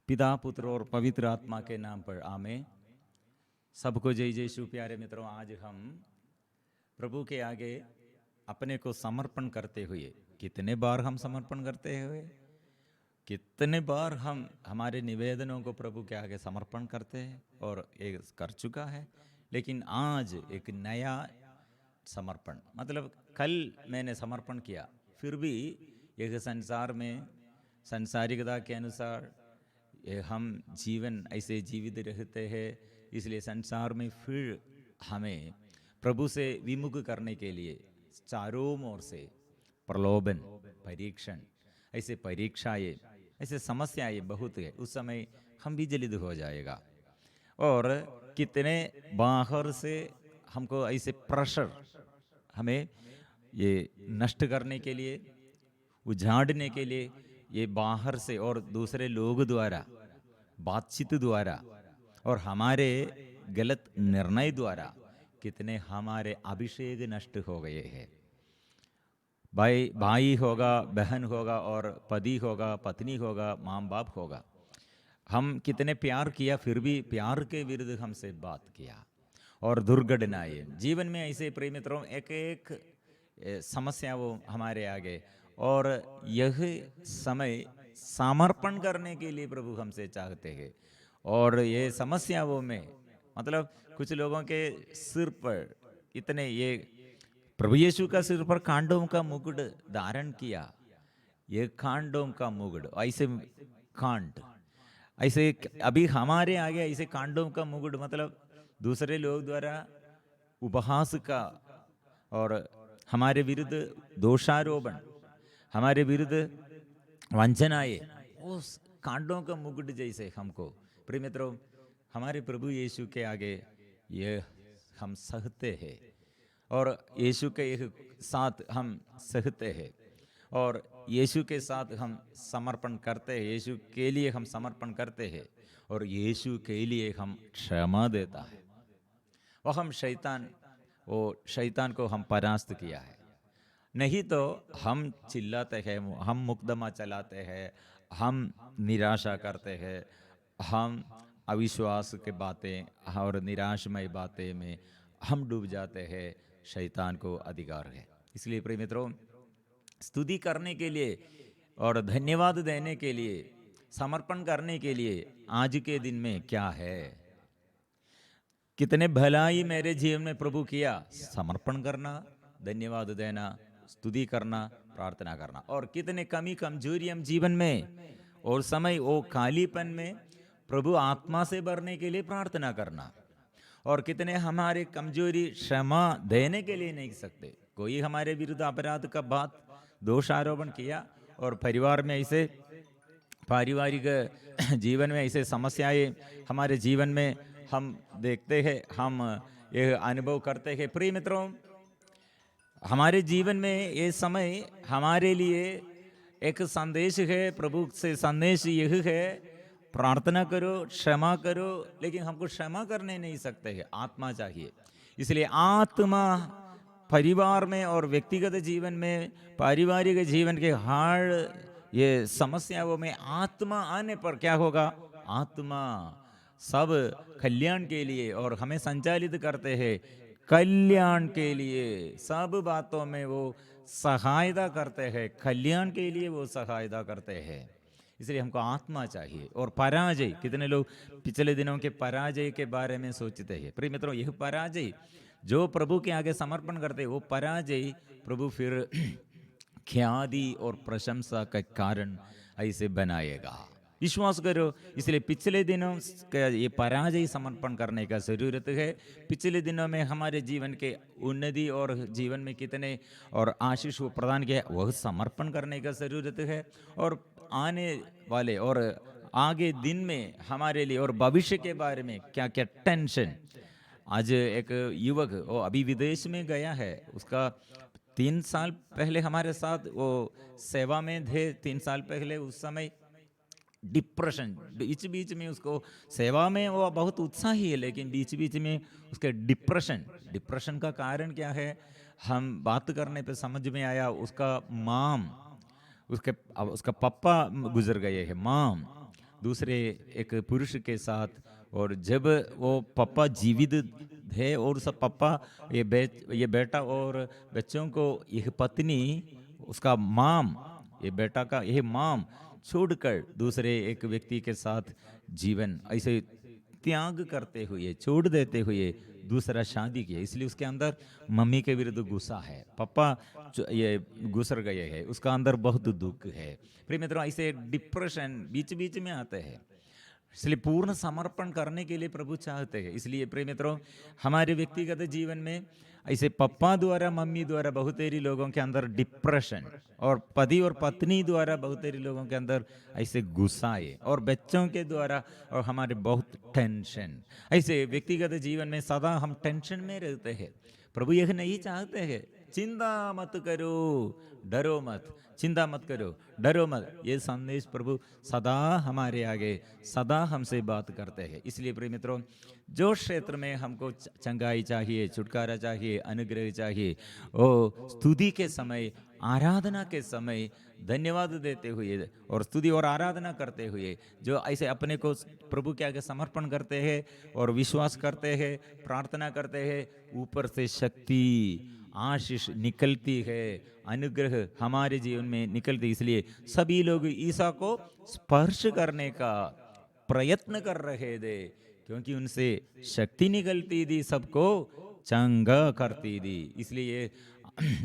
पिता पुत्र और पवित्र आत्मा के नाम पर आमीन। सबको जय जय यीशु। प्यारे मित्रों, आज हम प्रभु के आगे अपने को समर्पण करते हुए, कितने बार हम समर्पण करते हुए, कितने बार हम हमारे निवेदनों को प्रभु के आगे समर्पण करते हैं और ये कर चुका है। लेकिन आज एक नया समर्पण, मतलब कल मैंने समर्पण किया, फिर भी एक संसार में संसारिकता के अनुसार हम जीवन ऐसे जीवित रहते हैं, इसलिए संसार में फिर हमें प्रभु से विमुख करने के लिए चारों ओर से प्रलोभन, परीक्षण, ऐसे परीक्षाएं, ऐसे समस्याएं बहुत है। उस समय हम भी जलित हो जाएगा और कितने बाहर से हमको ऐसे प्रेशर, हमें ये नष्ट करने के लिए, उजाड़ने के लिए, ये बाहर से और दूसरे लोग द्वारा, बातचीत द्वारा और हमारे गलत निर्णय द्वारा कितने हमारे अभिषेक नष्ट हो गए हैं। भाई होगा, बहन होगा और पति होगा, पत्नी होगा, माँ बाप होगा, हम कितने प्यार किया, फिर भी प्यार के विरुद्ध हमसे बात किया और दुर्घटनाएं जीवन में ऐसे। प्रिय मित्रों, एक एक समस्या वो हमारे आगे, और यह समय समर्पण करने के लिए प्रभु हमसे चाहते हैं। और ये समस्याओं में, मतलब कुछ लोगों के सिर पर इतने, ये प्रभु यीशु का सिर पर कांडों का मुकुट धारण किया, ये कांडों का मुकुट, ऐसे कांड, ऐसे अभी हमारे आगे ऐसे कांडों का मुकुट, मतलब दूसरे लोग द्वारा उपहास का और हमारे विरुद्ध दोषारोपण, हमारे विरुद्ध वंचनाएं, उस कांडों का मुकुट जैसे हमको, प्रिय मित्रों, हमारे प्रभु यीशु के आगे ये हम सहते हैं और यीशु के साथ हम सहते हैं और यीशु के साथ हम समर्पण करते हैं, यीशु के लिए हम समर्पण करते हैं और यीशु के लिए हम क्षमा देता है। वह हम शैतान को हम परास्त किया है। नहीं तो हम चिल्लाते हैं, हम मुकदमा चलाते हैं, हम निराशा करते हैं, हम अविश्वास के बातें और निराशमय बातें में हम डूब जाते हैं। शैतान को अधिकार है। इसलिए प्रिय मित्रों, स्तुति करने के लिए और धन्यवाद देने के लिए, समर्पण करने के लिए आज के दिन में क्या है, कितने भलाई मेरे जीवन में प्रभु किया, समर्पण करना, धन्यवाद देना, स्तुति करना, प्रार्थना करना। और कितने कमी कमजोरी हम जीवन में और समय वो खालीपन में प्रभु आत्मा से भरने के लिए प्रार्थना करना। और कितने हमारे कमजोरी क्षमा देने के लिए नहीं सकते। कोई हमारे विरुद्ध अपराध का बात, दोष आरोपण किया और परिवार में ऐसे, पारिवारिक जीवन में ऐसे समस्याएं हमारे जीवन में हम देखते हैं, हम ये अनुभव करते हैं। प्रिय मित्रों, हमारे जीवन में ये समय हमारे लिए एक संदेश है, प्रभु से संदेश यह है, प्रार्थना करो, क्षमा करो। लेकिन हमको क्षमा करने नहीं सकते हैं, आत्मा चाहिए। इसलिए आत्मा परिवार में और व्यक्तिगत जीवन में, पारिवारिक जीवन के हर ये समस्याओं में आत्मा आने पर क्या होगा, आत्मा सब कल्याण के लिए और हमें संचालित करते हैं कल्याण के लिए। सब बातों में वो सहायता करते हैं, कल्याण के लिए वो सहायता करते हैं। इसलिए हमको आत्मा चाहिए। और पराजय, कितने लोग पिछले दिनों के पराजय के बारे में सोचते हैं। प्रिय मित्रों, यह पराजय जो प्रभु के आगे समर्पण करते हैं, वो पराजय प्रभु फिर ख्याति और प्रशंसा का कारण ऐसे बनाएगा। विश्वास करो। इसलिए पिछले दिनों का ये पराजय समर्पण करने का जरूरत है। पिछले दिनों में हमारे जीवन के उन्नति और जीवन में कितने और आशीष वो प्रदान किया, वह समर्पण करने का जरूरत है। और आने वाले और आगे दिन में हमारे लिए और भविष्य के बारे में क्या क्या टेंशन। आज एक युवक वो अभी विदेश में गया है, उसका 3 साल पहले हमारे साथ वो सेवा में थे। 3 साल पहले उस समय डिप्रेशन, बीच में उसको सेवा में वो बहुत उत्साही है, लेकिन बीच में उसके डिप्रेशन का कारण क्या है, हम बात करने पे समझ में आया। उसका पापा गुजर गए हैं, माम दूसरे एक पुरुष के साथ, और जब वो पापा जीवित थे और सब पापा ये बेटा और बच्चों को यह पत्नी उसका माम, ये बेटा का यह माम छोड़कर दूसरे एक व्यक्ति के साथ जीवन ऐसे त्याग करते हुए, छोड़ देते हुए दूसरा शादी किया, इसलिए उसके अंदर मम्मी के विरुद्ध गुस्सा है, पापा ये गुजर गए हैं, उसका अंदर बहुत दुख है। प्रिय मित्रों, ऐसे डिप्रेशन बीच बीच में आते हैं, इसलिए पूर्ण समर्पण करने के लिए प्रभु चाहते हैं। इसलिए प्रिय मित्रों, हमारे व्यक्तिगत जीवन में ऐसे पापा द्वारा, मम्मी द्वारा बहुतेरी लोगों के अंदर डिप्रेशन, और पति और पत्नी द्वारा बहुतेरी लोगों के अंदर ऐसे गुस्साए, और बच्चों के द्वारा और हमारे बहुत टेंशन, ऐसे व्यक्तिगत जीवन में सदा हम टेंशन में रहते हैं। प्रभु यह नहीं चाहते हैं, चिंता मत करो, डरो मत, चिंता मत करो, डरो मत। ये संदेश प्रभु सदा हमारे आगे, सदा हमसे बात करते हैं। इसलिए प्रिय मित्रों, जो क्षेत्र में हमको चंगाई चाहिए, छुटकारा चाहिए, अनुग्रह चाहिए, वो स्तुति के समय, आराधना के समय धन्यवाद देते हुए और स्तुति और आराधना करते हुए, जो ऐसे अपने को प्रभु के आगे समर्पण करते हैं और विश्वास करते हैं, प्रार्थना करते हैं, ऊपर से शक्ति, आशीष निकलती है, अनुग्रह हमारे जीवन में निकलती। इसलिए सभी लोग ईसा को स्पर्श करने का प्रयत्न कर रहे थे, क्योंकि उनसे शक्ति निकलती थी, सबको चंगा करती थी। इसलिए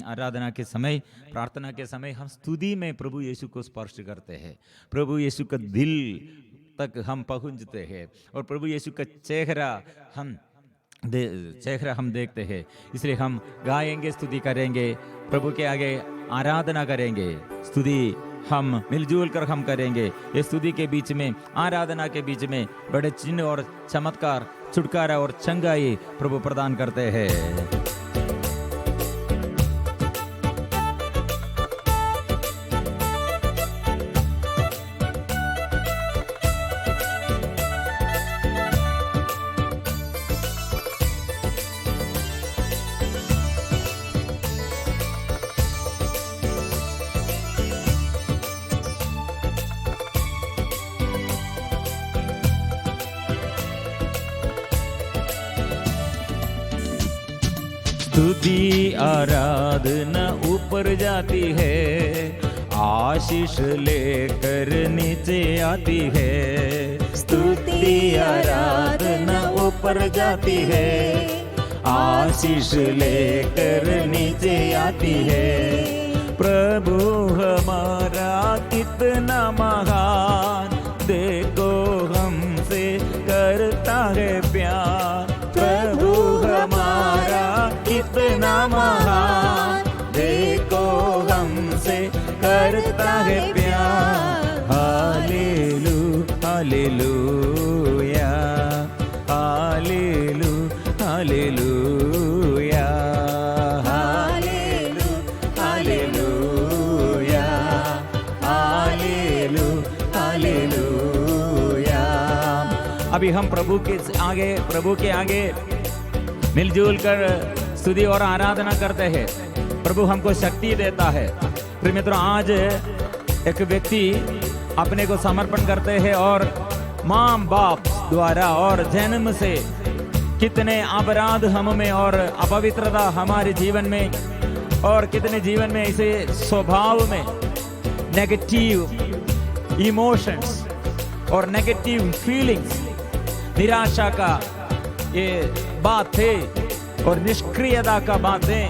आराधना के समय, प्रार्थना के समय हम स्तुति में प्रभु यीशु को स्पर्श करते हैं, प्रभु यीशु का दिल तक हम पहुंचते हैं, और प्रभु यीशु का चेहरा हम देखते हैं। इसलिए हम गाएंगे, स्तुति करेंगे, प्रभु के आगे आराधना करेंगे, स्तुति हम मिलजुल कर हम करेंगे। इस स्तुति के बीच में, आराधना के बीच में बड़े चिन्ह और चमत्कार, छुटकारा और चंगाई प्रभु प्रदान करते हैं। स्तुति आराधना ऊपर जाती है, आशीष लेकर नीचे आती है। स्तुति आराधना ऊपर जाती है, आशीष लेकर नीचे आती है। प्रभु हमारा कितना महान, देखो हमसे करता है प्यार। प्रभु हमारा कितना महान, देखो हमसे करता है प्यार। हालेलू हालेलूया, हालेलू हालेलूया, हालेलू हालेलूया, हालेलू हालेलूया। अभी हम प्रभु के आगे मिलजुल कर स्तुति और आराधना करते हैं। प्रभु हमको शक्ति देता है। प्रिय मित्रों, आज एक व्यक्ति अपने को समर्पण करते हैं और माँ बाप द्वारा और जन्म से कितने अपराध हम में और अपवित्रता हमारे जीवन में, और कितने जीवन में ऐसे स्वभाव में नेगेटिव इमोशंस और नेगेटिव फीलिंग्स, निराशा का ये बात है, और निष्क्रियता का बातें,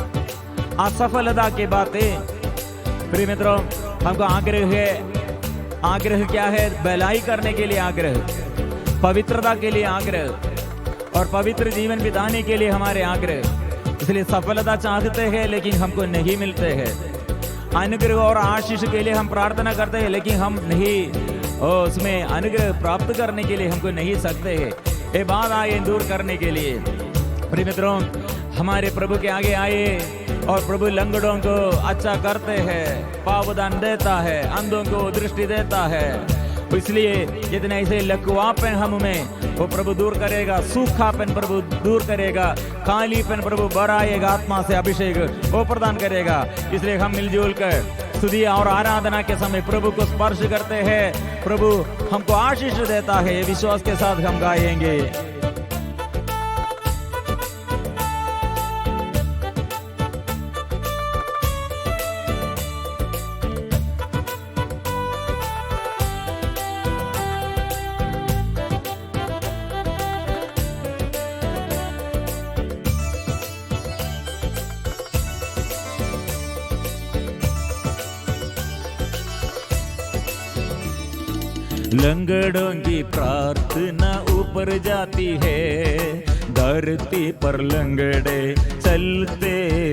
असफलता की बातें। प्रिय मित्रों, हमको आग्रह क्या है? भलाई करने के लिए आग्रह, पवित्रता के लिए आग्रह, और पवित्र जीवन बिताने के लिए हमारे आग्रह। इसलिए सफलता चाहते हैं लेकिन हमको नहीं मिलते हैं, अनुग्रह और आशीष के लिए हम प्रार्थना करते हैं लेकिन हम नहीं उसमें अनुग्रह प्राप्त करने के लिए हमको नहीं सकते हैं। ये बात आए दूर करने के लिए प्रिय मित्रों, हमारे प्रभु के आगे आए और प्रभु लंगड़ों को अच्छा करते हैं, पावदान देता है, अंधों को दृष्टि देता है। इसलिए जितने ऐसे लकवापन हम में वो प्रभु दूर करेगा, सूखापन प्रभु दूर करेगा, खालीपन प्रभु बढ़ाएगा, आत्मा से अभिषेक वो प्रदान करेगा। इसलिए हम मिलजुल कर स्तुति और आराधना के समय प्रभु को स्पर्श करते हैं, प्रभु हमको आशीष देता है, ये विश्वास के साथ हम गाएंगे। लंगड़ों की प्रार्थना ऊपर जाती है, धरती पर लंगड़े चलते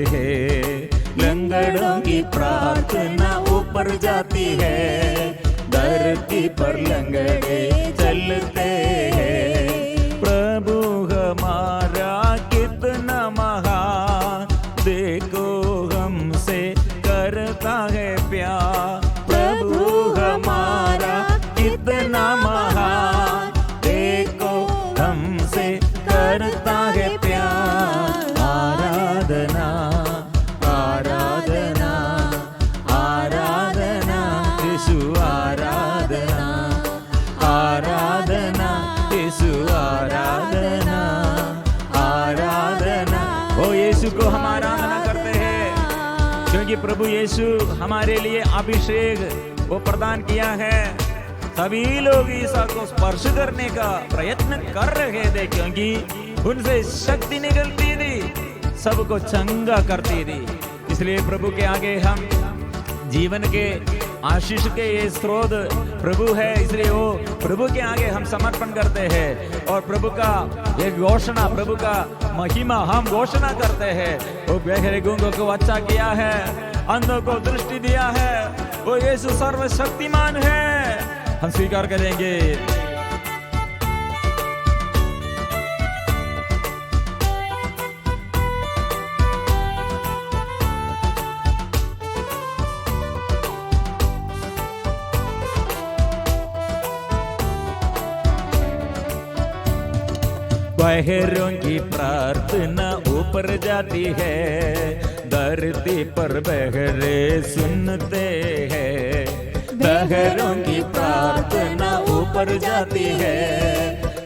हैं। लंगड़ों की प्रार्थना ऊपर जाती है, धरती पर लंगड़े चलते हैं। प्रभु हमारा कितना महान, देखो हमसे करता है प्यार। प्रभु हमारा कितना महान, देखो हमसे करता है प्यार। आराधना आराधना आराधना यीशु, आराधना आराधना यीशु, आराधना आराधना। ओ यीशु को हम आराधना करते हैं, क्योंकि प्रभु यीशु हमारे लिए अभिषेक वो प्रदान किया है। सभी लोग ईसा को स्पर्श करने का प्रयत्न कर रहे थे, क्योंकि उनसे शक्ति निकलती थी, सबको चंगा करती थी। इसलिए प्रभु के आगे हम जीवन के आशीष के ये स्रोत प्रभु है, इसलिए वो प्रभु के आगे हम समर्पण करते हैं और प्रभु का ये घोषणा, प्रभु का महिमा हम घोषणा करते हैं। वो बहरे गूंगों को अच्छा किया है, अंधों को दृष्टि दिया है, वो यीशु सर्वशक्तिमान है, हम स्वीकार करेंगे। बहरों की प्रार्थना ऊपर जाती है, धरती पर बहरे सुनते हैं। बहरों की प्रार्थना ऊपर जाती है,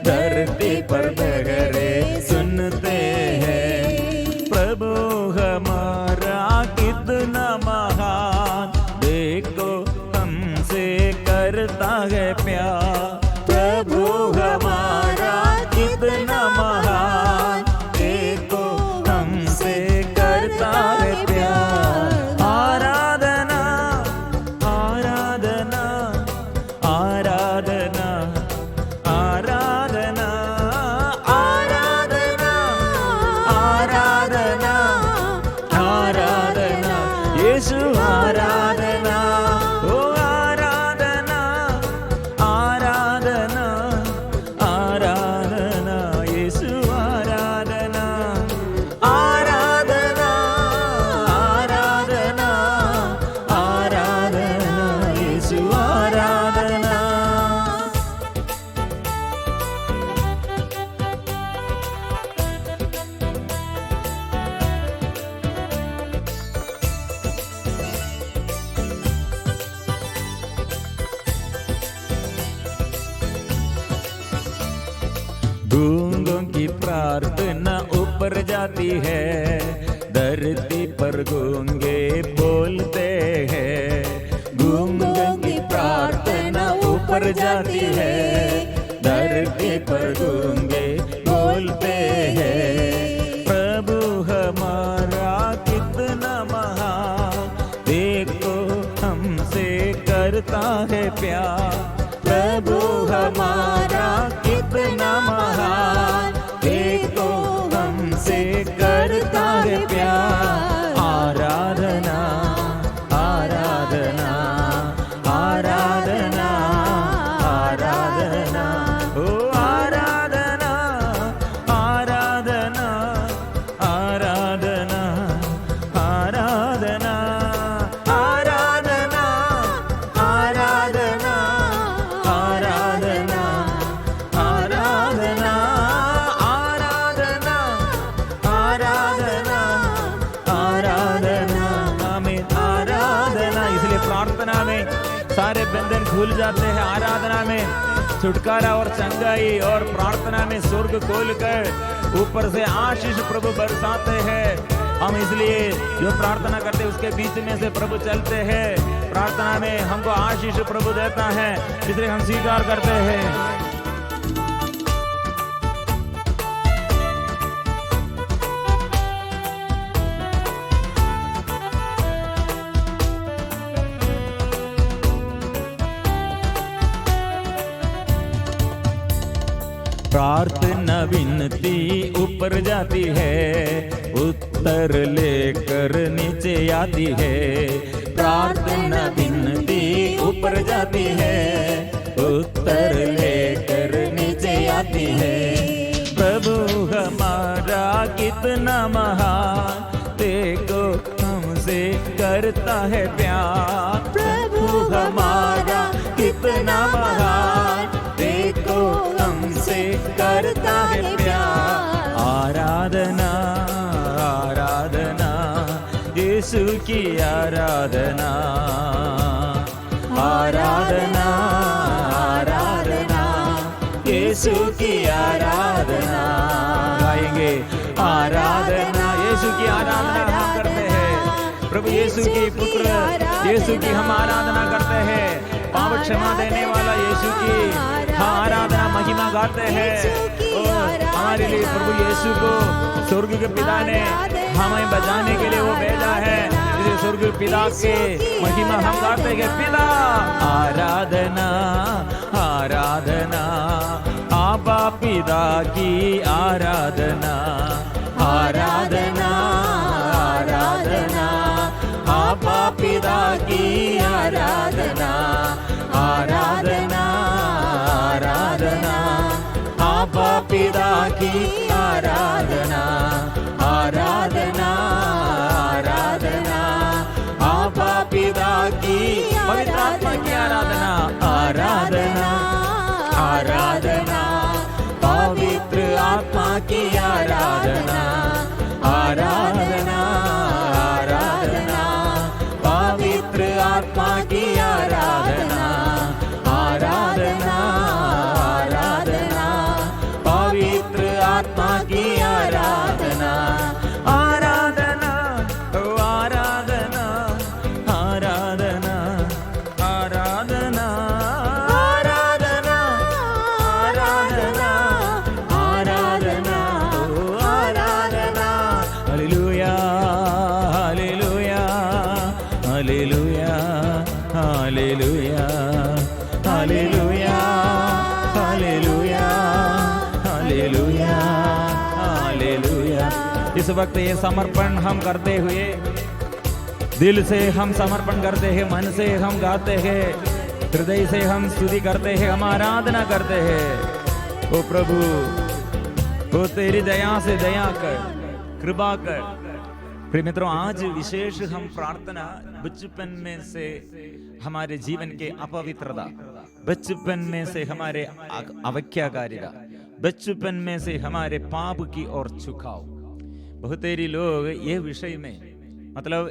धरती पर बहरे सुनते हैं। प्रभु हमारा कितना महान, देखो हमसे करता है प्यार। प्रभु हमारा कितना महान, देखो हमसे करता है प्यार। आराधना आराधना आराधना आराधना आराधना आराधना आराधना यीशु, आराधना ओ आराधना आराधना आराधना यीशु, आराधना आराधना आराधना आराधना यीशु, आराधना। गूंगों की प्रार्थना ऊपर जाती है, धरती पर गूंगे बोलते हैं। गूंगों की प्रार्थना ऊपर जाती है, धरती पर गूंगे बोलते हैं। प्रभु हमारा कितना महान, देखो हमसे करता है प्यार। प्रभु हमारा कितना महान, देखो हमसे करता है प्यार। आराधना आराधना आराधना आराधना ओ आराधना आराधना आराधना आराधना आराधना आराधना आराधना सारे बंधन खुल जाते हैं। आराधना में छुटकारा और चंगाई और प्रार्थना में स्वर्ग खोलकर ऊपर से आशीष प्रभु बरसाते हैं। हम इसलिए जो प्रार्थना करते हैं उसके बीच में से प्रभु चलते हैं। प्रार्थना में हमको आशीष प्रभु देता है, इसलिए हम स्वीकार करते हैं। प्रार्थना विनती ऊपर जाती है, उत्तर लेकर नीचे आती है। प्रार्थना विनती ऊपर जाती है, उत्तर लेकर नीचे आती है। प्रभु हमारा कितना महान, देखो हमसे करता है प्यार। प्रभु हमारा कितना महान, देखो हमसे करता है प्यार। आराधना आराधना यीशु की आराधना, आराधना आराधना यीशु की आराधना। गाएंगे आराधना, यीशु की आराधना हम करते हैं। प्रभु यीशु की पुत्र यीशु की हम आराधना करते हैं। पाप क्षमा देने वाला यीशु की हाँ आराधना महिमा गाते हैं। और हमारे लिए प्रभु यीशु को स्वर्ग के पिता ने हमें बचाने के लिए वो भेजा है, इसलिए स्वर्ग पिता के महिमा हम गाते हैं। पिता आराधना आराधना, आबा पिता की आराधना, आराधना आराधना आबा पिता की आराधना, आराधना आराधना आबा पिता की आराधना, आराधना आराधना आबा पिता की, पवित्र आत्मा की आराधना, आराधना आराधना पवित्र आत्मा की आराधना, आराधना आराधना पवित्र आत्मा की आराधना, आराधना आराधना पवित्र आत्मा की आराधना, आराधना ओ आराधना आराधना आराधना आराधना आराधना आराधना ओ आराधना। Hallelujah hallelujah hallelujah hallelujah hallelujah hallelujah hallelujah hallelujah. इस वक्त ये समर्पण हम करते हुए दिल से हम समर्पण करते हैं, मन से हम गाते हैं, हृदय से हम स्तुति करते हैं, हम आराधना करते हैं। ओ प्रभु, ओ तेरी दया से दया कर, कृपा कर। प्रिय मित्रों, आज विशेष हम प्रार्थना बचपन में से हमारे जीवन के अपवित्रता, बचपन में से हमारे अवज्ञाकारिता, बचपन में से हमारे पाप की ओर झुकाव। बहुतेरी लोग ये विषय में, मतलब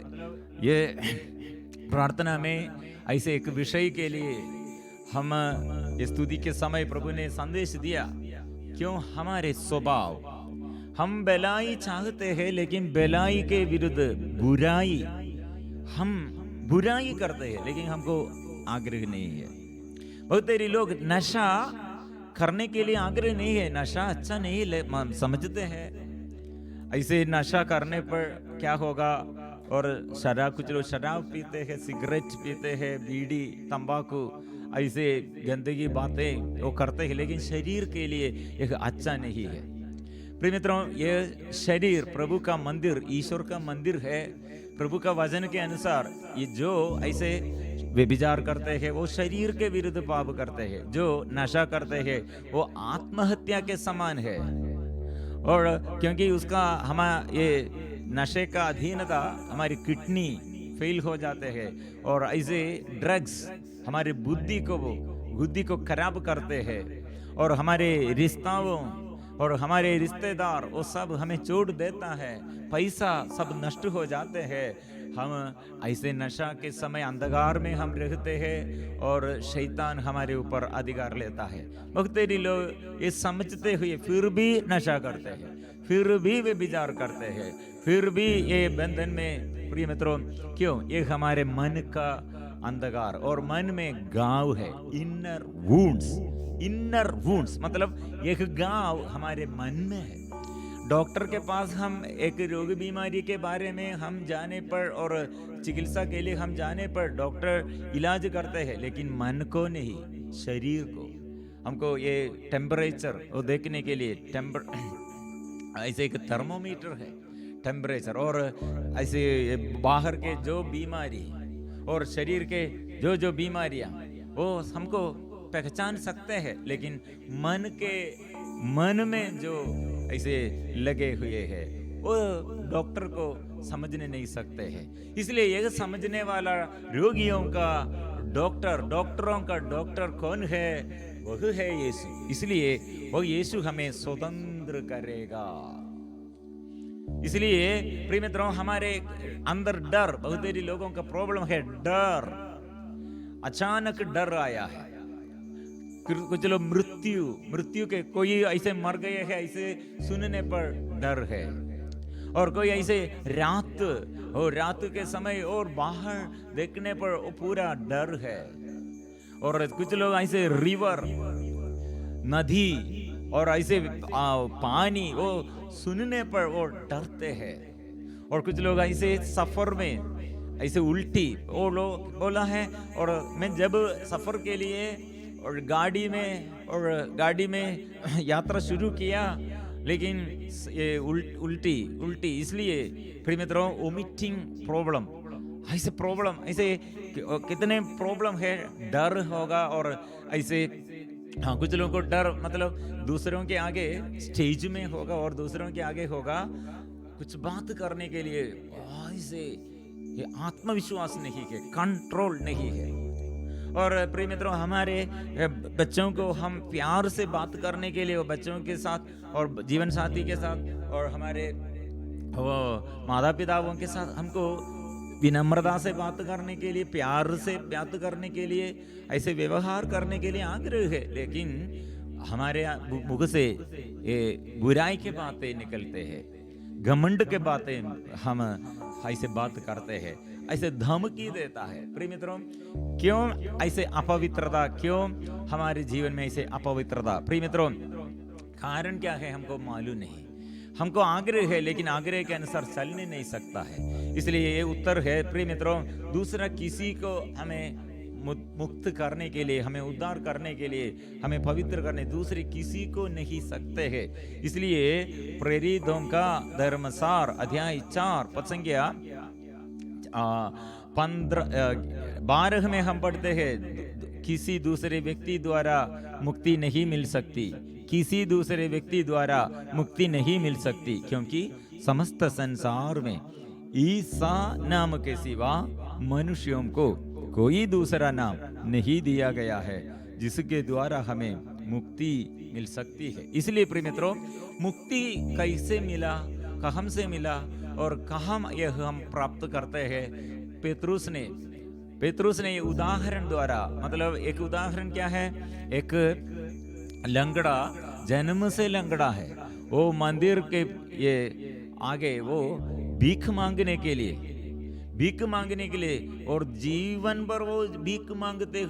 ये प्रार्थना में ऐसे एक विषय के लिए हम स्तुति के समय प्रभु ने संदेश दिया। क्यों? हमारे स्वभाव, हम भलाई चाहते हैं लेकिन भलाई के विरुद्ध बुराई, हम बुराई करते हैं लेकिन हमको आग्रह नहीं है। बहुत सारे लोग नशा करने के लिए आग्रह नहीं है, नशा अच्छा नहीं समझते हैं। ऐसे नशा करने पर क्या होगा? और शराब, कुछ लोग शराब पीते हैं, सिगरेट पीते हैं, बीड़ी, तंबाकू, ऐसे गंदगी बातें वो करते हैं, लेकिन शरीर के लिए यह अच्छा नहीं है। प्रिय मित्रों, ये शरीर प्रभु का मंदिर, ईश्वर का मंदिर है। प्रभु का वचन के अनुसार ये जो ऐसे व्यभिचार करते हैं वो शरीर के विरुद्ध पाप करते हैं, जो नशा करते हैं वो आत्महत्या के समान है। और क्योंकि उसका ये नशे का अधीनता, हमारी किडनी फेल हो जाते हैं, और ऐसे ड्रग्स हमारी बुद्धि को खराब करते हैं, और हमारे रिश्ताओं और हमारे रिश्तेदार वो सब हमें चोट देता है, पैसा सब नष्ट हो जाते हैं, हम ऐसे नशा के समय अंधकार में हम रहते हैं और शैतान हमारे ऊपर अधिकार लेता है। बहुत तेरी लोग ये समझते हुए फिर भी नशा करते हैं, फिर भी वे विचार करते हैं, फिर भी ये बंधन में। प्रिय मित्रों, क्यों? ये हमारे मन का अंधकार, और मन में घाव है, इनर वुंड्स। इनर वुंड्स मतलब एक घाव हमारे मन में है। डॉक्टर के पास हम एक रोग बीमारी के बारे में हम जाने पर और चिकित्सा के लिए हम जाने पर डॉक्टर इलाज करते हैं, लेकिन मन को नहीं, शरीर को। हमको ये टेम्परेचर वो देखने के लिए ऐसे एक थर्मोमीटर है, टेम्परेचर, और ऐसे बाहर के जो बीमारी और शरीर के जो जो बीमारियां वो हमको पहचान सकते हैं, लेकिन मन में जो ऐसे लगे हुए हैं वो डॉक्टर को समझने नहीं सकते हैं। इसलिए यह समझने वाला रोगियों का डॉक्टर, डॉक्टरों का डॉक्टर कौन है? वह है यीशु। इसलिए वो यीशु हमें स्वतंत्र करेगा। इसलिए प्रिय मित्रों, हमारे अंदर डर, बहुत सारे लोगों का प्रॉब्लम है डर। अचानक डर आया है। कुछ लोग मृत्यु के, कोई ऐसे मर गए हैं ऐसे सुनने पर डर है, और कोई ऐसे रात के समय और बाहर देखने पर वो पूरा डर है, और कुछ लोग ऐसे रिवर, नदी और ऐसे पानी वो सुनने पर वो डरते हैं, और कुछ लोग ऐसे सफर में ऐसे उल्टी वो लोग बोला है। और मैं जब सफर के लिए और गाड़ी में यात्रा शुरू किया, लेकिन ये उल्टी इसलिए फिर मित्रों वोमिटिंग प्रॉब्लम, ऐसे प्रॉब्लम, ऐसे कितने प्रॉब्लम है, डर होगा। और ऐसे हाँ, कुछ लोगों को डर मतलब दूसरों के आगे स्टेज में होगा और दूसरों के आगे होगा कुछ बात करने के लिए, ऐसे ये आत्मविश्वास नहीं है, कंट्रोल नहीं है। और प्रिय मित्रों, हमारे बच्चों को हम प्यार से बात करने के लिए, वो बच्चों के साथ और जीवन साथी के साथ और हमारे वो माता पिताओं के साथ हमको विनम्रता से बात करने के लिए, प्यार से बात करने के लिए, ऐसे व्यवहार करने के लिए आग्रह है, लेकिन हमारे मुख से ये बुराई के बातें निकलते हैं, घमंड के बातें हम ऐसे बात करते हैं, ऐसे धमकी देता है। प्रिय मित्रों, क्यों ऐसे अपवित्रता, क्यों हमारे जीवन में ऐसे अपवित्रता? प्रिय मित्रों, कारण क्या है हमको मालूम नहीं। हमको आग्रह है, लेकिन आग्रह के अनुसार चलने नहीं सकता है। इसलिए ये उत्तर है प्रिय मित्रों, दूसरा किसी को हमें मुक्त करने के लिए, हमें उद्धार करने के लिए, हमें पवित्र करने दूसरे किसी को नहीं सकते हैं। इसलिए प्रेरितों का धर्मसार अध्याय 4 पद संख्या 12 में हम पढ़ते हैं, किसी दूसरे व्यक्ति द्वारा मुक्ति नहीं मिल सकती, किसी दूसरे व्यक्ति द्वारा मुक्ति नहीं मिल सकती, क्योंकि समस्त संसार में ईसा नाम के सिवा मनुष्यों को कोई दूसरा नाम नहीं दिया गया है जिसके द्वारा हमें मुक्ति मिल सकती है। इसलिए प्रिय मित्रों, मुक्ति कैसे मिला, कहाँ से मिला और कहाँ यह हम प्राप्त करते हैं? पेतरुस ने उदाहरण द्वारा, मतलब एक उदाहरण क्या है, एक लंगड़ा, जन्म से लंगड़ा है, वो मंदिर के ये आगे वो भीख मांगने के लिए और जीवन भर वो भीख मांगते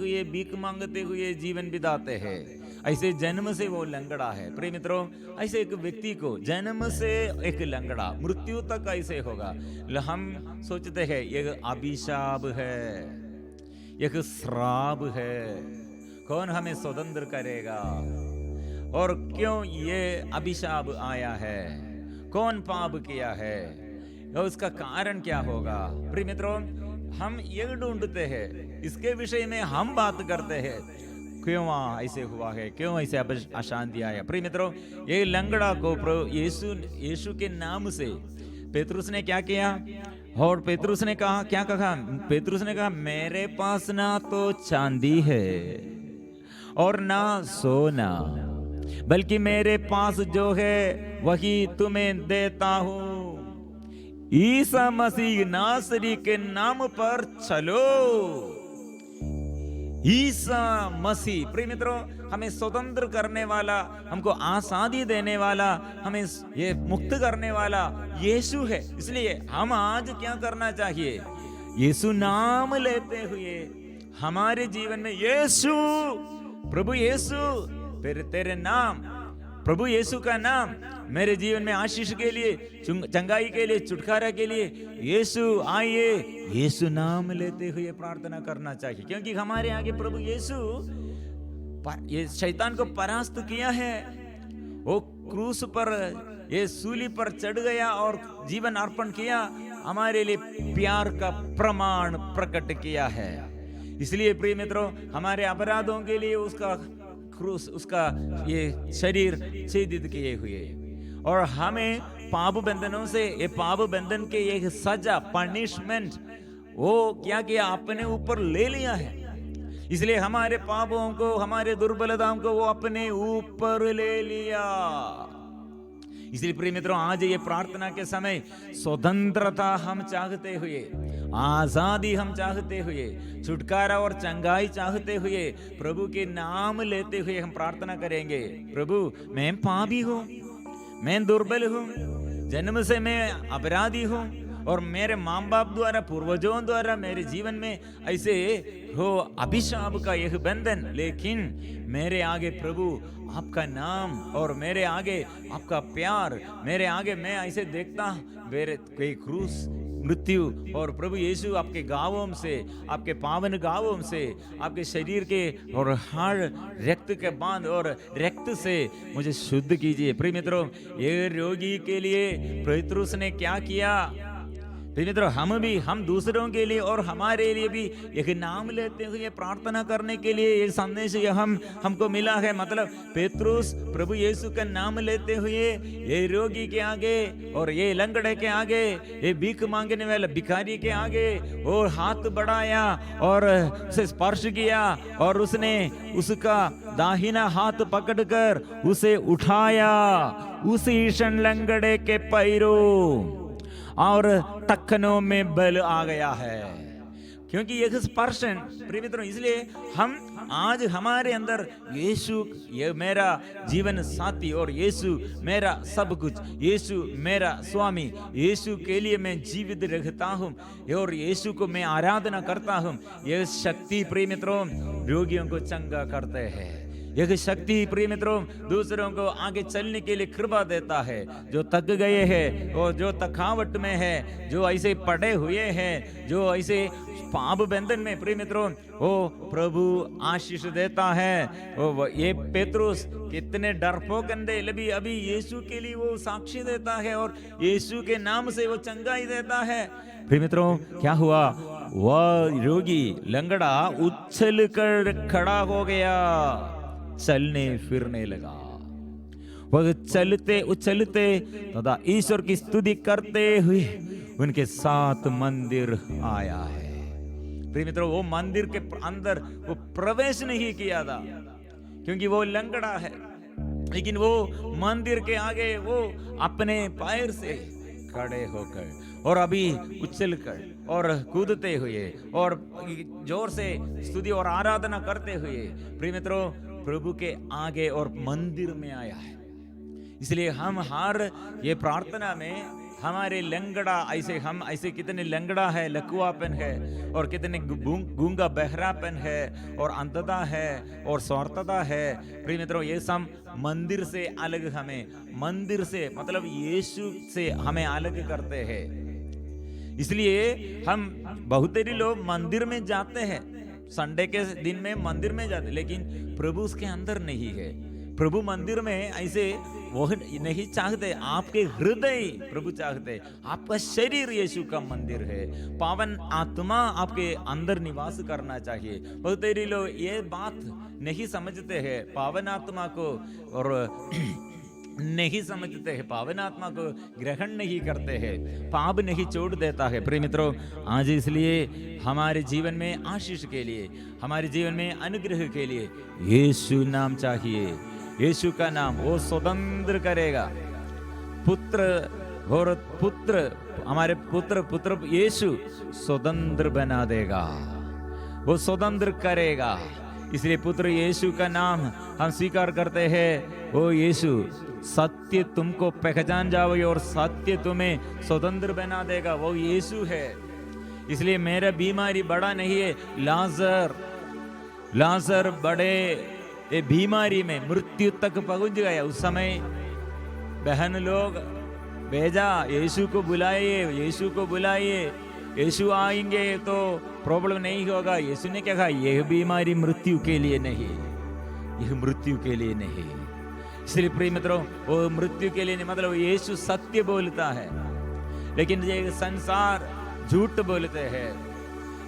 हुए जीवन बिताते हैं। ऐसे जन्म से वो लंगड़ा है। प्रिय मित्रों, ऐसे एक व्यक्ति को जन्म से एक लंगड़ा, मृत्यु तक ऐसे होगा। हम सोचते हैं यह अभिशाप है, यह श्राप है, कौन हमें स्वतंत्र करेगा? और क्यों ये अभिशाप आया है? कौन पाप किया है? और उसका कारण क्या होगा? प्रिय मित्रों, हम ये ढूंढते हैं, इसके विषय में हम बात करते हैं, क्यों ऐसे हुआ है, क्यों ऐसे अशांति आया। प्रिय मित्रों, ये लंगड़ा को यीशु के नाम से पेतरुस ने क्या किया? और पेतरुस ने कहा, क्या कहा? पेतरुस ने कहा, मेरे पास ना तो चांदी है और ना सोना, बल्कि मेरे पास जो है वही तुम्हें देता हूं। ईसा मसीह नासरी के नाम पर चलो। ईसा मसीह, प्रिय मित्रों, हमें स्वतंत्र करने वाला, हमको आजादी देने वाला, हमें ये मुक्त करने वाला यीशु है। इसलिए हम आज क्या करना चाहिए? यीशु नाम लेते हुए हमारे जीवन में यीशु, प्रभु यीशु, फिर तेरे नाम, प्रभु यीशु का नाम मेरे जीवन में आशीष के लिए, चंगाई के लिए, छुटकारा के लिए, यीशु आइए, यीशु नाम लेते हुए प्रार्थना करना चाहिए। क्योंकि हमारे आगे प्रभु यीशु ये शैतान को परास्त किया है। वो क्रूस पर, ये सूली पर चढ़ गया और जीवन अर्पण किया, हमारे लिए प्यार का प्रमाण प्रकट किया है। इसलिए प्रिय मित्रों, हमारे अपराधों के लिए उसका क्रूस, उसका ये शरीर छेदित किए हुए, और हमें पाप बंधनों से, ये पाप बंधन के एक सजा, पनिशमेंट, वो क्या किया? अपने ऊपर ले लिया है। इसलिए हमारे पापों को, हमारे दुर्बलताओं को वो अपने ऊपर ले लिया। इसलिए प्रिय मित्रों, आज ये प्रार्थना के समय स्वतंत्रता हम चाहते हुए, आजादी हम चाहते हुए, छुटकारा और चंगाई चाहते हुए, प्रभु के नाम लेते हुए हम प्रार्थना करेंगे। प्रभु, मैं पापी हूँ, मैं दुर्बल हूँ, जन्म से मैं अपराधी हूँ, और मेरे माँ बाप द्वारा, पूर्वजों द्वारा मेरे जीवन में ऐसे हो अभिशाप का यह बंधन, लेकिन मेरे आगे प्रभु आपका नाम, और मेरे आगे आपका प्यार, मेरे आगे मैं ऐसे देखता मेरे कोई क्रूस, मृत्यु, और प्रभु यीशु आपके गावों से, आपके पावन गावों से, आपके शरीर के और हर रक्त के बांध और रक्त से मुझे शुद्ध कीजिए। प्रिय मित्रों, ये रोगी के लिए पतरस ने क्या किया? प्रिय मित्रों, हम दूसरों के लिए और हमारे लिए भी एक नाम लेते हुए प्रार्थना करने के लिए एक संदेश हमको मिला है। मतलब पतरस प्रभु यीशु का नाम लेते हुए ये रोगी के आगे, और ये लंगड़े के आगे, ये भीख मांगने वाले भिखारी के आगे और हाथ बढ़ाया और उसे स्पर्श किया, और उसने उसका दाहिना हाथ पकड़कर उसे उठाया, उस ईशन लंगड़े के पैरों और टखनों में बल आ गया है। क्योंकि यह स्पर्शन, प्रिय मित्रों, इसलिए हम आज हमारे अंदर यीशु ये मेरा जीवन साथी, और यीशु मेरा सब कुछ, यीशु मेरा स्वामी, यीशु के लिए मैं जीवित रहता हूँ और यीशु को मैं आराधना करता हूँ। यह शक्ति प्रिय मित्रों रोगियों को चंगा करते हैं। यह शक्ति प्रिय मित्रों दूसरों को आगे चलने के लिए कृपा देता है। जो थक गए हैं और जो थकावट में है, जो ऐसे पड़े हुए हैं, जो ऐसे पाप बंधन में, प्रिय मित्रों, वो प्रभु आशीष देता है। वो ये पतरस कितने डरपोक अभी यीशु के लिए वो साक्षी देता है और यीशु के नाम से वो चंगाई देता है। प्रिय मित्रों, क्या हुआ? वह रोगी लंगड़ा उछल कर खड़ा हो गया, चलने फिरने लगा। वह चलते उछलते तथा ईश्वर की स्तुति करते हुए उनके साथ मंदिर आया है। प्रिय मित्रों, वो मंदिर के अंदर वो प्रवेश नहीं किया था क्योंकि वो लंगड़ा है, लेकिन वो मंदिर के आगे वो अपने पैर से खड़े होकर और अभी उछल कर और कूदते हुए और जोर से स्तुति और आराधना करते हुए, प्रिय मित्रों, प्रभु के आगे और मंदिर में आया है। इसलिए हम हर ये प्रार्थना में हमारे लंगड़ा ऐसे कितने लंगड़ा है, लकवापन है, और कितने गूंगा बहरापन है, और अंधता है, और स्वार्थता है। प्रिय मित्रों, ये सब मंदिर से अलग, हमें मंदिर से मतलब यीशु से हमें अलग करते हैं। इसलिए हम बहुत ही लोग मंदिर में जाते हैं, संडे के दिन में मंदिर में जाते, लेकिन प्रभु उसके अंदर नहीं है। प्रभु मंदिर में ऐसे वो नहीं चाहते, आपके हृदय प्रभु चाहते। आपका शरीर यीशु का मंदिर है, पावन आत्मा आपके अंदर निवास करना चाहिए। बहुत सारे लोग ये बात नहीं समझते हैं, पावन आत्मा को और नहीं समझते हैं, पावन आत्मा को ग्रहण नहीं करते हैं, पाप नहीं छोड़ देता है। प्रिय मित्रों, आज इसलिए हमारे जीवन में आशीष के लिए, हमारे जीवन में अनुग्रह के लिए यीशु नाम चाहिए। यीशु का नाम वो स्वतंत्र करेगा। पुत्र और पुत्र, हमारे पुत्र यीशु स्वतंत्र बना देगा, वो स्वतंत्र करेगा। इसलिए पुत्र यीशु का नाम हम स्वीकार करते हैं। वो यीशु सत्य तुमको पहचान जाओगे और सत्य तुम्हें स्वतंत्र बना देगा, वो यीशु है। इसलिए मेरा बीमारी बड़ा नहीं है। लाजर बड़े बीमारी में मृत्यु तक पहुंच गया। उस समय बहन लोग भेजा, यीशु को बुलाइए, यीशु को बुलाइए, यीशु आएंगे तो प्रॉब्लम नहीं होगा। यीशु ने क्या कहा, यह बीमारी मृत्यु के लिए नहीं, यह मृत्यु के लिए नहीं। इसलिए प्रिय मित्रों, वो मृत्यु के लिए नहीं, मतलब यीशु सत्य बोलता है, लेकिन ये संसार झूठ बोलते हैं।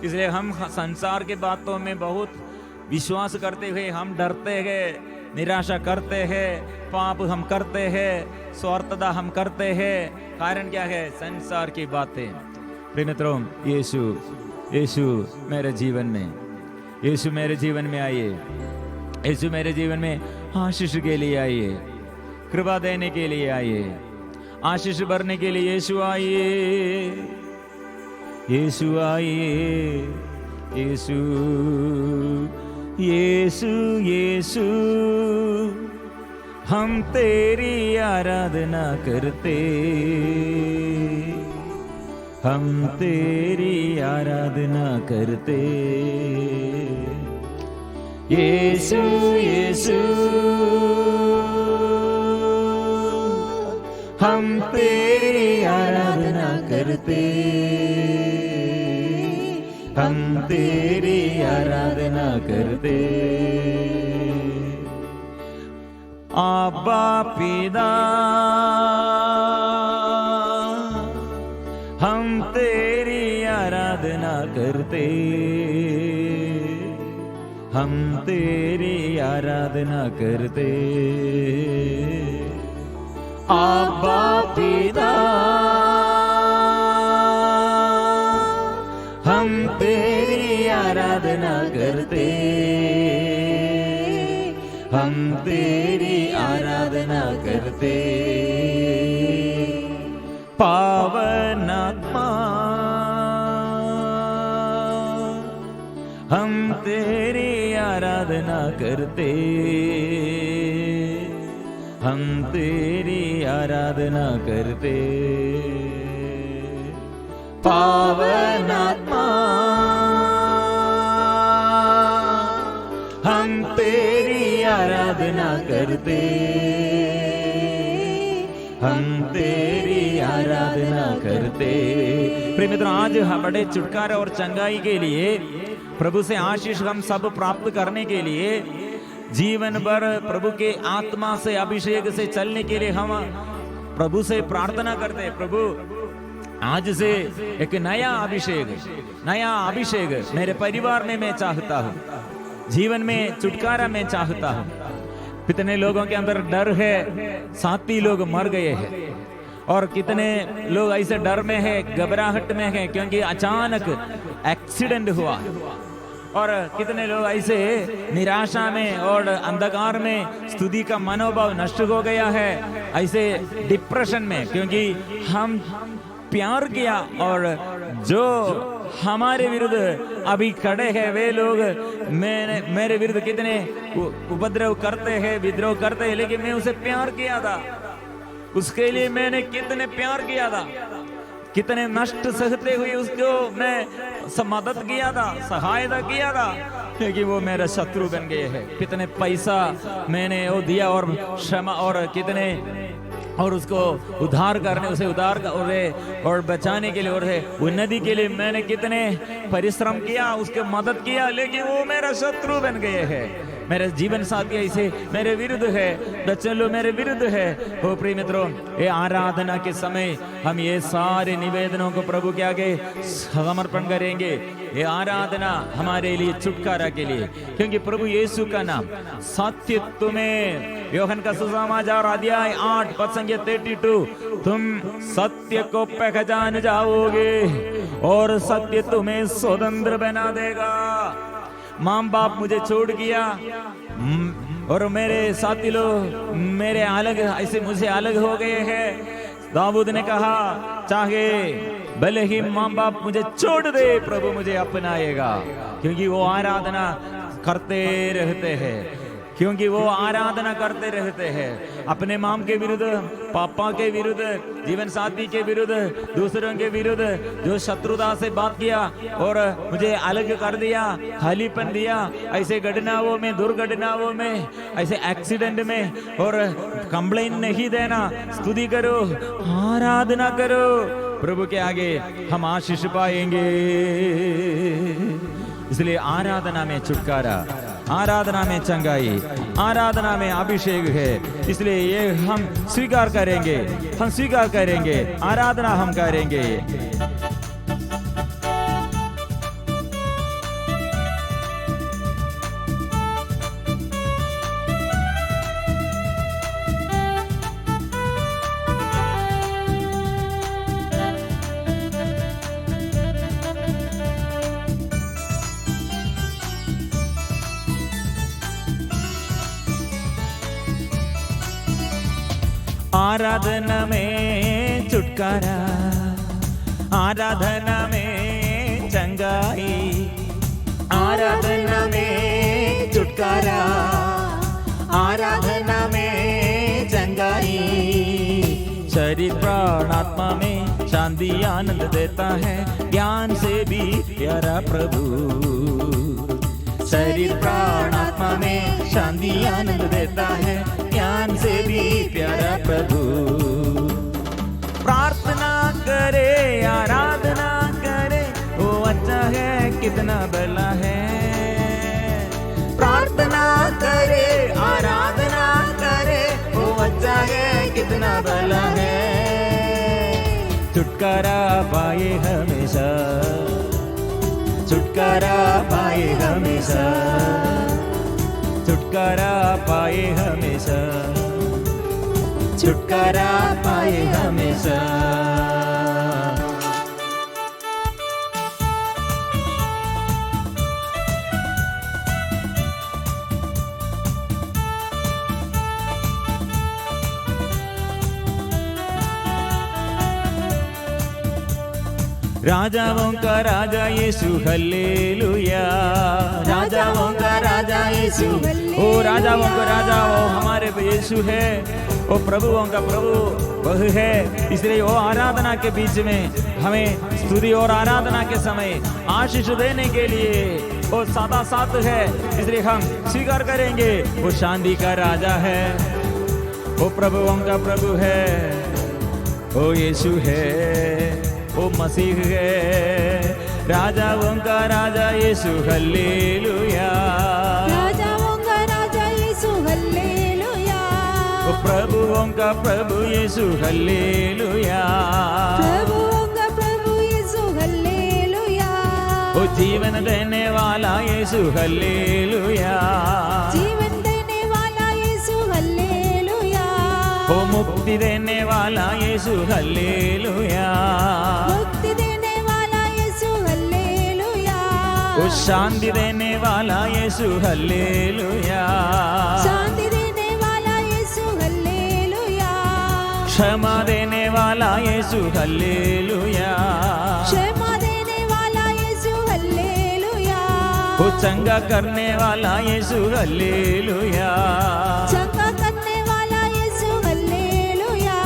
इसलिए हम संसार के बातों में बहुत विश्वास करते हुए हम डरते हैं, निराशा करते हैं, पाप हम करते हैं, स्वार्थता हम करते हैं। कारण क्या है, संसार की बातें। प्रिय मित्रों, यीशु मेरे जीवन में, यीशु मेरे जीवन में आइए, यीशु मेरे जीवन में आशीष के लिए आइए, कृपा देने के लिए आइए, आशीष भरने के लिए यीशु आइए, यीशु आइए, यीशु यीशु यीशु हम तेरी आराधना करते, हम तेरी आराधना करते। यीशु यीशु हम तेरी आराधना करते, हम तेरी आराधना करते। आबा पिता हम तेरी आराधना करते, हम तेरी आराधना करते। आबा पिता हम तेरी आराधना करते, हम तेरी आराधना करते। पावन आत्मा हम तेरी आराधना करते, हम तेरी आराधना करते। पावन आत्मा हम तेरी आराधना करते, हम तेरी आराधना करते। प्रिय मित्रों, आज बड़े छुटकारे और चंगाई के लिए, प्रभु से आशीष हम सब प्राप्त करने के लिए, जीवन भर प्रभु के आत्मा से अभिषेक से चलने के लिए हम प्रभु से प्रार्थना करते हैं। प्रभु आज से एक नया अभिषेक मेरे परिवार में मैं चाहता हूँ, जीवन में छुटकारा मैं चाहता हूँ। कितने लोगों के अंदर डर है, साथी लोग मर गए हैं, और कितने लोग ऐसे डर में है, घबराहट में है, क्योंकि अचानक एक्सीडेंट हुआ। और कितने लोग ऐसे निराशा में और अंधकार में स्तुति का मनोभाव नष्ट हो गया है, ऐसे डिप्रेशन में, क्योंकि हम प्यार किया और जो हमारे विरुद्ध अभी खड़े हैं वे लोग मेरे विरुद्ध कितने उपद्रव करते हैं, विद्रोह करते हैं, लेकिन मैं उसे प्यार किया था, उसके लिए मैंने कितने प्यार किया था, कितने नष्ट सहते हुए उसको मैं मदद किया था, सहायता किया था, क्योंकि वो मेरा शत्रु बन गए हैं। कितने पैसा मैंने वो दिया और क्षमा और कितने और उसको उद्धार करने, उसे उद्धार और बचाने के लिए और उन्नति के लिए मैंने कितने परिश्रम किया, उसके मदद किया, लेकिन वो मेरा शत्रु बन गए हैं। मेरे जीवन साथी ऐसे मेरे विरुद्ध है, बच्चे लोग मेरे विरुद्ध है। हो प्रिय मित्रों, ये आराधना के समय हम ये सारे निवेदनों को प्रभु के आगे समर्पण करेंगे। ये आराधना हमारे लिए छुटकारा के लिए, क्योंकि प्रभु यीशु का नाम सत्य तुम्हें, यूहन्ना का सुसमाचार अध्याय 8 पद संख्या 32, तुम सत्य को पहचान जाओगे और सत्य तुम्हें स्वतंत्र बना देगा। माँ बाप मुझे छोड़ गया और मेरे साथी लोग मेरे अलग ऐसे मुझसे अलग हो गए हैं, दाऊद ने कहा चाहे भले ही माँ बाप मुझे छोड़ दे, प्रभु मुझे अपनाएगा, क्योंकि वो आराधना करते रहते हैं, क्योंकि वो आराधना करते रहते हैं अपने माम के विरुद्ध, पापा के विरुद्ध, जीवन साथी के विरुद्ध, दूसरों के विरुद्ध, जो शत्रुता से बात किया और मुझे अलग कर दिया, खालीपन दिया, ऐसे घटनाओं में, दुर्घटनाओं में, ऐसे एक्सीडेंट में, और कंप्लेन नहीं देना, स्तुति करो, आराधना करो, प्रभु के आगे हम आशीष पाएंगे। इसलिए आराधना में छुटकारा, आराधना में चंगाई, आराधना में अभिषेक है। इसलिए ये हम स्वीकार करेंगे, हम स्वीकार करेंगे, आराधना हम करेंगे। आराधना में छुटकारा, आराधना में चंगाई, आराधना में छुटकारा, आराधना में चंगाई। शरीर प्राण आत्मा में शांति आनंद देता है, ज्ञान से भी प्यारा प्रभु। शरीर प्राण आत्मा में शांति आनंद देता है, ज्ञान से भी प्यारा प्रभु। प्रार्थना करे, आराधना करे, वो अच्छा है, कितना भला है। प्रार्थना करे, आराधना करे, वो अच्छा है, कितना भला है। छुटकारा पाए हमेशा, छुटकारा पाए हमेशा, छुटकारा पाए हमेशा, छुटकारा पाए हमेशा। राजाओं का राजा यीशु हल्लेलुया, राजाओं का राजा यीशु, ओ राजाओं का राजा वो हमारे यीशु है, वो प्रभुओं का प्रभु वह है। इसलिए वो आराधना के बीच में हमें स्तुति और आराधना के समय आशीष देने के लिए वो सदा साथ है। इसलिए हम स्वीकार करेंगे वो शांति का राजा है, वो प्रभुओं का प्रभु है, वो यीशु है, वो मसीह है। राजाओं का राजा यीशु हल्लेलुया, राजाओं का राजा यीशु हल्लेलुया, वो प्रभुओं का प्रभु यीशु हल्लेलुया, प्रभुओं का प्रभु यीशु हल्लेलुया, वो जीवन देने वाला यीशु हल्लेलुया, जीवन देने वाला यीशु हल्लेलुया, वो मुक्ति देने वाला यीशु हल्लेलुया, मुक्ति देने वाला यीशु हल्लेलुया, वो शांति देने वाला यीशु हल्लेलुया, शांति देने वाला यीशु हल्लेलुया, क्षमा देने वाला यीशु हल्लेलुया, क्षमा देने वाला यीशु हल्लेलुया, वो चंगा करने वाला यीशु हल्लेलुया, चंगा करने वाला यीशु हल्लेलुया,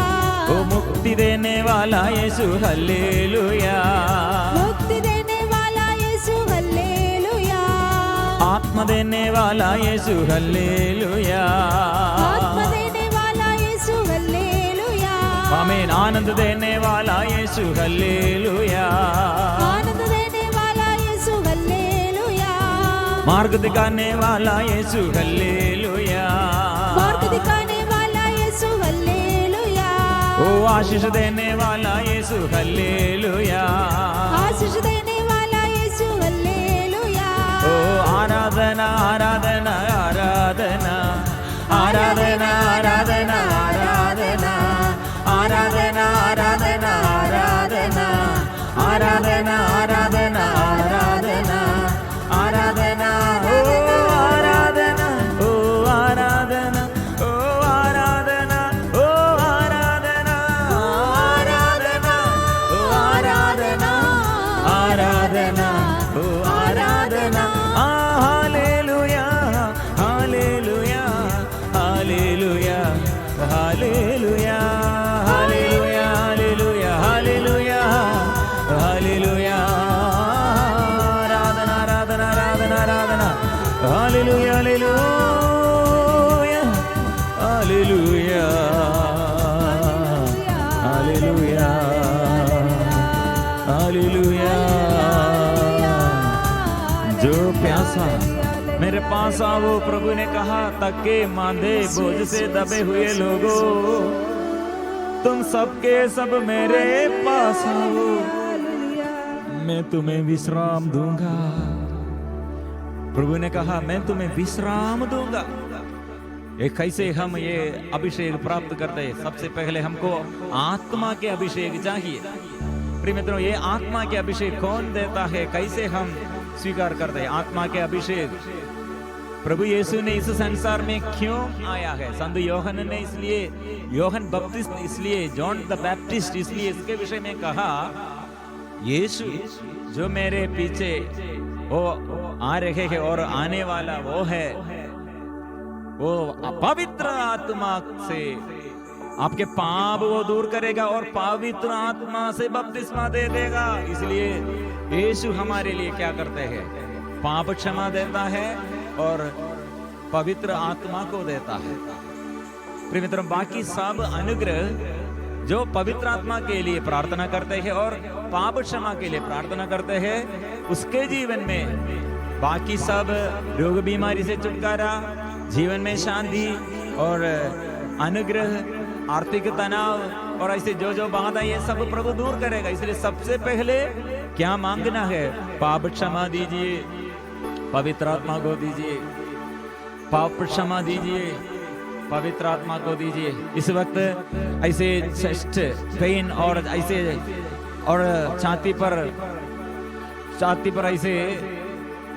वो मुक्ति देने वाला यीशु हल्लेलुया, मुक्ति देने वाला यीशु हल्लेलुया, आत्मा देने वाला यीशु हल्लेलुया, आत्मा देने वाला यीशु हल्लेलुया, आमीन। आनंद देने वाला यीशु हल्लेलुया, आनंद देने वाला यीशु हल्लेलुया, मार्ग दिखाने वाला यीशु हल्लेलुया, मार्ग दिखाने वाला यीशु हल्लेलुया, ओ आशीष देने वाला यीशु हल्लेलुया, आशीष देने वाला यीशु हल्लेलुया, ओ आराधना आराधना आराधना आराधना आराधना आराधना आराधना आराधना आराधना आराधना आराधना आराधना आराधना ओ आराधना ओ आराधना ओ आराधना ओ आराधना hallelujah hallelujah hallelujah hallelujah hallelujah hallelujah आराधना आराधना आराधना आराधना hallelujah hallelujah hallelujah hallelujah hallelujah जो प्यासा मेरे पास आओ, प्रभु ने कहा, थके मांदे बोझ से दबे हुए लोगों, तुम सबके सब मेरे पास आओ, मैं तुम्हें विश्राम दूंगा। प्रभु ने कहा मैं तुम्हें विश्राम दूंगा। एक कैसे हम ये अभिषेक प्राप्त करते हैं? सबसे पहले हमको आत्मा के अभिषेक चाहिए। प्रिय मित्रों, ये आत्मा के अभिषेक कौन देता है? कैसे हम स्वीकार करते हैं आत्मा के अभिषेक? प्रभु यीशु ने इस संसार में क्यों आया है? संत योहन ने इसलिए, योहन बपतिस्ट इसलिए, जॉन द बैप्टिस्ट इसलिए इसके विषय में कहा, यीशु जो मेरे पीछे वो आ रहे हैं और आने वाला वो है, वो पवित्र आत्मा से आपके पाप वो दूर करेगा और पवित्र आत्मा से बपतिस्मा दे देगा। इसलिए यीशु हमारे लिए क्या करते हैं? पाप क्षमा देता है और पवित्र आत्मा को देता है। प्रिय मित्रों, बाकी सब अनुग्रह जो पवित्र आत्मा के लिए प्रार्थना करते हैं और पाप क्षमा के लिए प्रार्थना करते हैं, उसके जीवन में बाकी सब रोग बीमारी से छुटकारा, जीवन में शांति और अनुग्रह, आर्थिक तनाव और ऐसे जो जो बाधा ये सब प्रभु दूर करेगा। इसलिए सबसे पहले क्या मांगना है? पाप क्षमा दीजिए, पवित्र आत्मा को दीजिए, पाप क्षमा दीजिए, पवित्र आत्मा को दीजिए। इस वक्त ऐसे चेस्ट पेन और ऐसे और छाती पर ऐसे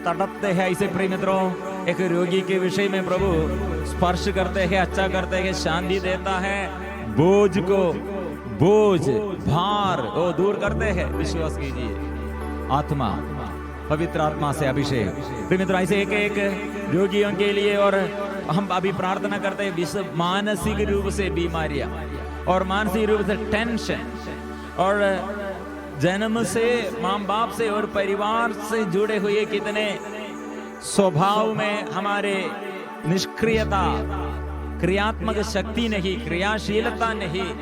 तड़पते हैं, ऐसे प्रिय मित्रों, एक रोगी के विषय में प्रभु स्पर्श करते हैं, अच्छा करते हैं, शांति देता है, बोझ भार वो दूर करते हैं। विश्वास कीजिए, आत्मा, पवित्र आत्मा से अभिषेक। प्रिय मित्रों, ऐसे एक एक रोगियों के लिए और हम अभी प्रार्थना करते हैं, मानसिक रूप से बीमारियां और मानसिक रूप से टेंशन और जन्म से माँ बाप से और परिवार से जुड़े हुए कितने स्वभाव में हमारे निष्क्रियता, क्रियात्मक शक्ति नहीं, क्रियाशीलता नहीं,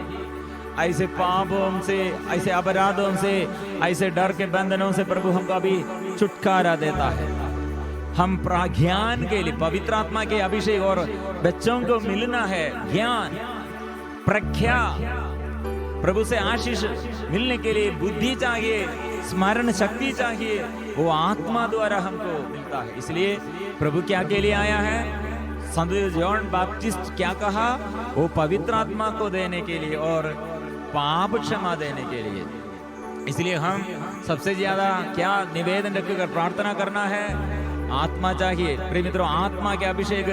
ऐसे पापों से, ऐसे अपराधों से, ऐसे डर के बंधनों से प्रभु हमको अभी छुटकारा देता है। हम ज्ञान के लिए पवित्र आत्मा के अभिषेक और बच्चों को मिलना है ज्ञान, प्रज्ञा, प्रभु से आशीष मिलने के लिए बुद्धि चाहिए, स्मरण शक्ति चाहिए, वो आत्मा द्वारा हमको मिलता है। इसलिए प्रभु क्या के लिए आया है? संत जॉन बैप्टिस्ट क्या कहा? वो पवित्र आत्मा को देने के लिए और पाप क्षमा देने के लिए। इसलिए हम सबसे ज्यादा क्या निवेदन रखकर प्रार्थना करना है? आत्मा चाहिए। प्रिय मित्रों, आत्मा के अभिषेक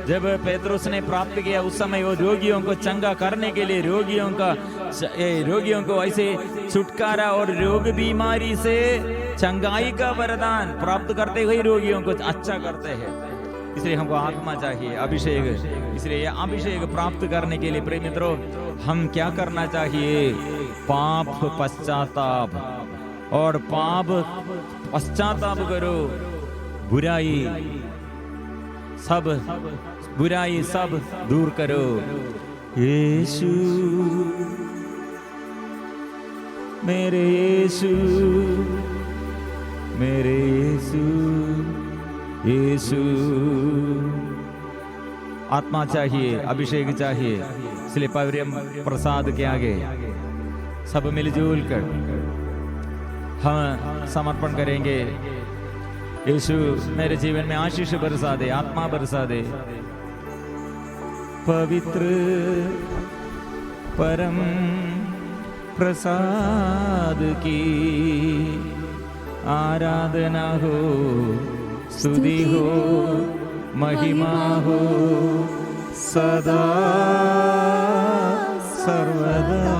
जब पेतरुस ने प्राप्त किया, उस समय वो रोगियों को चंगा करने के लिए, रोगियों को ऐसे छुटकारा और रोग बीमारी से चंगाई का वरदान प्राप्त करते हुए रोगियों को अच्छा करते हैं। इसलिए हमको आत्मा चाहिए, अभिषेक। इसलिए यह अभिषेक प्राप्त करने के लिए प्रिय मित्रों हम क्या करना चाहिए? पाप पश्चाताप, और पाप पश्चाताप करो, बुराई सब दूर करो। यीशु मेरे यीशु, मेरे यीशु, यीशु। आत्मा चाहिए, अभिषेक चाहिए। इसलिए पवित्र प्रसाद के आगे सब मिलजुल कर हम समर्पण करेंगे। यीशु मेरे जीवन में आशीष बरसा दे, आत्मा बरसा दे। पवित्र परम प्रसाद की आराधना हो, स्तुति हो, महिमा हो सदा सर्वदा।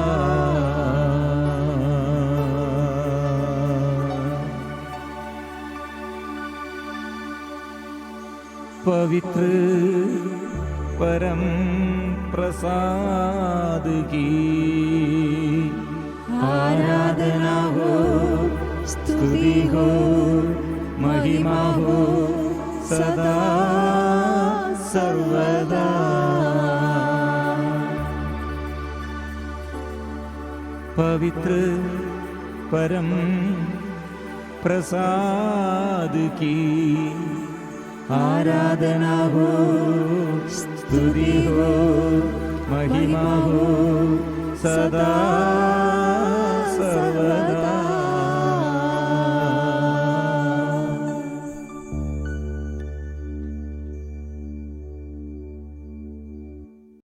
पवित्र परम प्रसाद की आराधना हो, स्तुति हो, महिमा हो सदा सर्वदा। पवित्र परम प्रसाद की आराधना हो, स्तुति हो, महिमा हो सदा सर्वदा।